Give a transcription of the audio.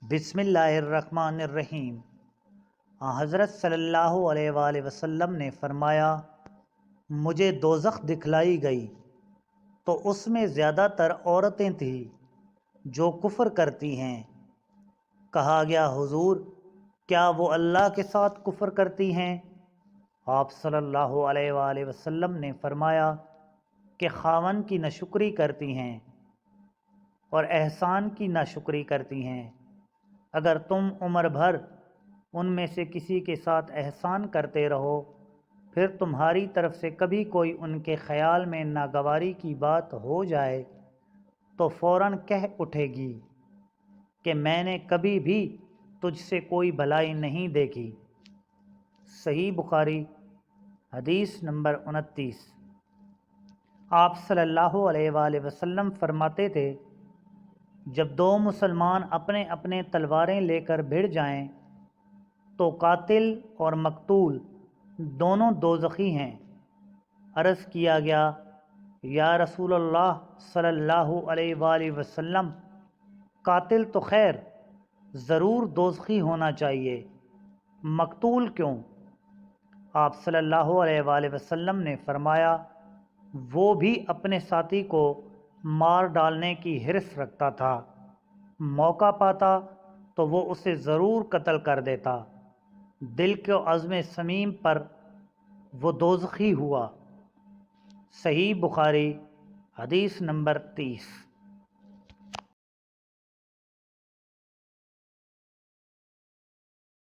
بسم اللہ الرحمن الرحیم۔ حضرت صلی اللہ علیہ وآلہ وسلم نے فرمایا، مجھے دوزخ دکھلائی گئی تو اس میں زیادہ تر عورتیں تھیں جو کفر کرتی ہیں۔ کہا گیا، حضور کیا وہ اللہ کے ساتھ کفر کرتی ہیں؟ آپ صلی اللہ علیہ وآلہ وسلم نے فرمایا کہ خاوند کی ناشکری کرتی ہیں اور احسان کی ناشکری کرتی ہیں۔ اگر تم عمر بھر ان میں سے کسی کے ساتھ احسان کرتے رہو، پھر تمہاری طرف سے کبھی کوئی ان کے خیال میں ناگواری کی بات ہو جائے تو فوراً کہہ اٹھے گی کہ میں نے کبھی بھی تجھ سے کوئی بھلائی نہیں دیکھی۔ صحیح بخاری، حدیث نمبر 29۔ آپ صلی اللہ علیہ وآلہ وسلم فرماتے تھے، جب دو مسلمان اپنے اپنے تلواریں لے کر بھڑ جائیں تو قاتل اور مقتول دونوں دوزخی ہیں۔ عرض کیا گیا، یا رسول اللہ صلی اللہ علیہ وآلہ وسلم، قاتل تو خیر ضرور دوزخی ہونا چاہیے، مقتول کیوں؟ آپ صلی اللہ علیہ وآلہ وسلم نے فرمایا، وہ بھی اپنے ساتھی کو مار ڈالنے کی حرص رکھتا تھا، موقع پاتا تو وہ اسے ضرور قتل کر دیتا۔ دل کے عزم صمیم پر وہ دوزخی ہوا۔ صحیح بخاری، حدیث نمبر 30۔